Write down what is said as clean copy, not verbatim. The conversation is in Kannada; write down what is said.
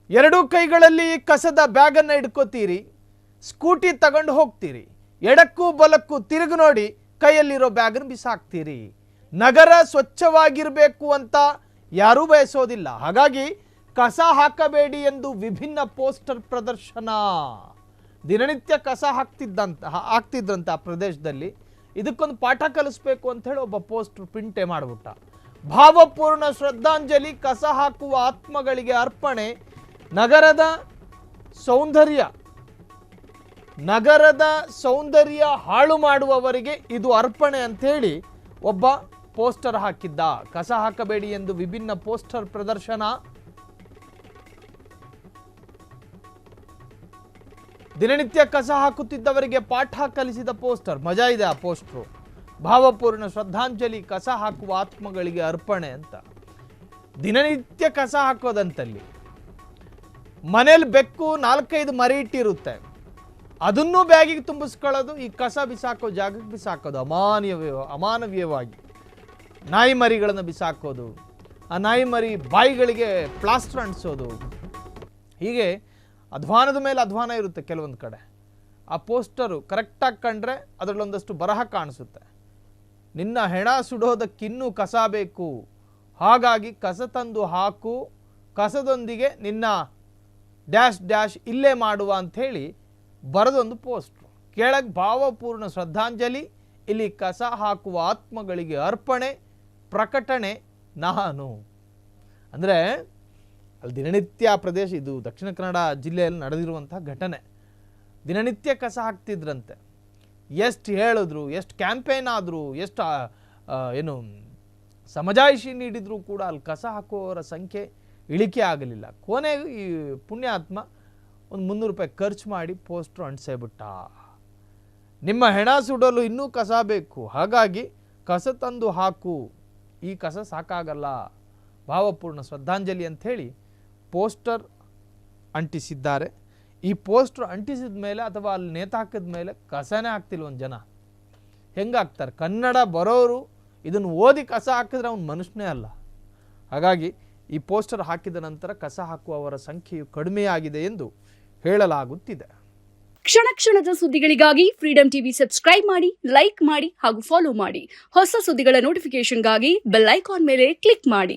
ಎರಡೂ ಕೈಗಳಲ್ಲಿ ಕಸದ ಬ್ಯಾಗನ್ನು ಹಿಡ್ಕೋತೀರಿ, ಸ್ಕೂಟಿ ತಗೊಂಡು ಹೋಗ್ತೀರಿ, ಎಡಕ್ಕೂ ಬಲಕ್ಕೂ ತಿರುಗಿ ನೋಡಿ ಕೈಯಲ್ಲಿರೋ ಬ್ಯಾಗನ್ನು ಬಿಸಾಕ್ತೀರಿ. ನಗರ ಸ್ವಚ್ಛವಾಗಿರಬೇಕು ಅಂತ ಯಾರೂ ಬಯಸೋದಿಲ್ಲ. ಹಾಗಾಗಿ ಕಸ ಹಾಕಬೇಡಿ ಎಂದು ವಿಭಿನ್ನ ಪೋಸ್ಟರ್ ಪ್ರದರ್ಶನ. ದಿನನಿತ್ಯ ಕಸ ಹಾಕ್ತಿದ್ರಂತ ಆ ಪ್ರದೇಶದಲ್ಲಿ. ಇದಕ್ಕೊಂದು ಪಾಠ ಕಲಿಸ್ಬೇಕು ಅಂತ ಹೇಳಿ ಒಬ್ಬ ಪೋಸ್ಟರ್ ಪ್ರಿಂಟೇ ಮಾಡಿಬಿಟ್ಟ. ಭಾವಪೂರ್ಣ ಶ್ರದ್ಧಾಂಜಲಿ, ಕಸ ಹಾಕುವ ಆತ್ಮಗಳಿಗೆ ಅರ್ಪಣೆ, ನಗರದ ಸೌಂದರ್ಯ ಹಾಳು ಮಾಡುವವರಿಗೆ ಇದು ಅರ್ಪಣೆ ಅಂಥೇಳಿ ಒಬ್ಬ ಪೋಸ್ಟರ್ ಹಾಕಿದ್ದ. ಕಸ ಹಾಕಬೇಡಿ ಎಂದು ವಿಭಿನ್ನ ಪೋಸ್ಟರ್ ಪ್ರದರ್ಶನ. ದಿನನಿತ್ಯ ಕಸ ಹಾಕುತ್ತಿದ್ದವರಿಗೆ ಪಾಠ ಕಲಿಸಿದ ಪೋಸ್ಟರ್. ಮಜಾ ಇದೆ ಆ ಪೋಸ್ಟರು. ಭಾವಪೂರ್ಣ ಶ್ರದ್ಧಾಂಜಲಿ, ಕಸ ಹಾಕುವ ಆತ್ಮಗಳಿಗೆ ಅರ್ಪಣೆ ಅಂತ. ದಿನನಿತ್ಯ ಕಸ ಹಾಕೋದಂತಲ್ಲಿ ಮನೇಲಿ ಬೆಕ್ಕು 4-5 ಮರಿ ಇಟ್ಟಿರುತ್ತೆ, ಅದನ್ನೂ ಬ್ಯಾಗಿಗೆ ತುಂಬಿಸ್ಕೊಳ್ಳೋದು, ಈ ಕಸ ಬಿಸಾಕೋ ಜಾಗಕ್ಕೆ ಬಿಸಾಕೋದು ಅಮಾನವೀಯವಾಗಿ. ನಾಯಿ ಮರಿಗಳನ್ನು ಬಿಸಾಕೋದು, ಆ ನಾಯಿ ಮರಿ ಬಾಯಿಗಳಿಗೆ ಪ್ಲಾಸ್ಟರ್ ಅಂಟಿಸೋದು, ಹೀಗೆ ಅಧ್ವಾನದ ಮೇಲೆ ಅಧ್ವಾನ ಇರುತ್ತೆ ಕೆಲವೊಂದು ಕಡೆ. ಆ ಪೋಸ್ಟರು ಕರೆಕ್ಟಾಗಿ ಕಂಡ್ರೆ ಅದರಲ್ಲೊಂದಷ್ಟು ಬರಹ ಕಾಣಿಸುತ್ತೆ. ನಿನ್ನ ಹೆಣ ಸುಡೋದಕ್ಕಿನ್ನೂ ಕಸ ಬೇಕು, ಹಾಗಾಗಿ ಕಸ ತಂದು ಹಾಕು, ಕಸದೊಂದಿಗೆ ನಿನ್ನ ಡ್ಯಾಶ್ ಡ್ಯಾಶ್ ಇಲ್ಲೇ ಮಾಡುವ ಅಂಥೇಳಿ ಬರೆದೊಂದು ಪೋಸ್ಟ್ರು. ಕೆಳಗೆ ಭಾವಪೂರ್ಣ ಶ್ರದ್ಧಾಂಜಲಿ, ಇಲ್ಲಿ ಕಸ ಹಾಕುವ ಆತ್ಮಗಳಿಗೆ ಅರ್ಪಣೆ, ಪ್ರಕಟಣೆ ನಾನು. ಅಂದರೆ ಅಲ್ಲಿ ದಿನನಿತ್ಯ ಪ್ರದೇಶ, ಇದು ದಕ್ಷಿಣ ಕನ್ನಡ ಜಿಲ್ಲೆಯಲ್ಲಿ ನಡೆದಿರುವಂಥ ಘಟನೆ. ದಿನನಿತ್ಯ ಕಸ ಹಾಕ್ತಿದ್ರಂತೆ. ಎಷ್ಟು ಹೇಳಿದ್ರು, ಎಷ್ಟು ಕ್ಯಾಂಪೇನ್ ಆದರೂ, ಎಷ್ಟು ಸಮಜಾಯಿಷಿ ನೀಡಿದರೂ ಕೂಡ ಅಲ್ಲಿ ಕಸ ಹಾಕುವವರ ಸಂಖ್ಯೆ ಇಳಿಕೆ ಆಗಲಿಲ್ಲ. ಕೊನೆಗೆ ಈ ಪುಣ್ಯಾತ್ಮ ಒಂದು 300 ರೂಪಾಯಿ ಖರ್ಚು ಮಾಡಿ ಪೋಸ್ಟ್ರು ಅಂಟಿಸೇಬಿಟ್ಟ. ನಿಮ್ಮ ಹೆಣ ಸುಡಲು ಇನ್ನೂ ಕಸ ಬೇಕು, ಹಾಗಾಗಿ ಕಸ ತಂದು ಹಾಕು, ಈ ಕಸ ಸಾಕಾಗಲ್ಲ, ಭಾವಪೂರ್ಣ ಶ್ರದ್ಧಾಂಜಲಿ ಅಂಥೇಳಿ ಪೋಸ್ಟರ್ ಅಂಟಿಸಿದ್ದಾರೆ. ಈ ಪೋಸ್ಟರ್ ಅಂಟಿಸಿದ ಮೇಲೆ ಅಥವಾ ಅಲ್ಲಿ ನೇತಾಕಿದ ಮೇಲೆ ಕಸನೇ ಹಾಕ್ತಿಲ್ಲ ಒಂದು ಜನ. ಹೆಂಗೆ ಹಾಕ್ತಾರೆ? ಕನ್ನಡ ಬರೋರು ಇದನ್ನು ಓದಿ ಕಸ ಹಾಕಿದ್ರೆ ಅವನು ಮನುಷ್ಯನೇ ಅಲ್ಲ. ಹಾಗಾಗಿ ಈ ಪೋಸ್ಟರ್ ಹಾಕಿದ ನಂತರ ಕಸ ಹಾಕುವವರ ಸಂಖ್ಯೆಯು ಕಡಿಮೆಯಾಗಿದೆ ಎಂದು ಹೇಳಲಾಗುತ್ತಿದೆ. ಕ್ಷಣ ಕ್ಷಣದ ಸುದ್ದಿಗಳಿಗಾಗಿ ಫ್ರೀಡಂ ಟಿವಿ ಸಬ್ಸ್ಕ್ರೈಬ್ ಮಾಡಿ, ಲೈಕ್ ಮಾಡಿ ಹಾಗೂ ಫಾಲೋ ಮಾಡಿ. ಹೊಸ ಸುದ್ದಿಗಳ ನೋಟಿಫಿಕೇಶನ್ಗಾಗಿ ಬೆಲ್ ಐಕಾನ್ ಮೇಲೆ ಕ್ಲಿಕ್ ಮಾಡಿ.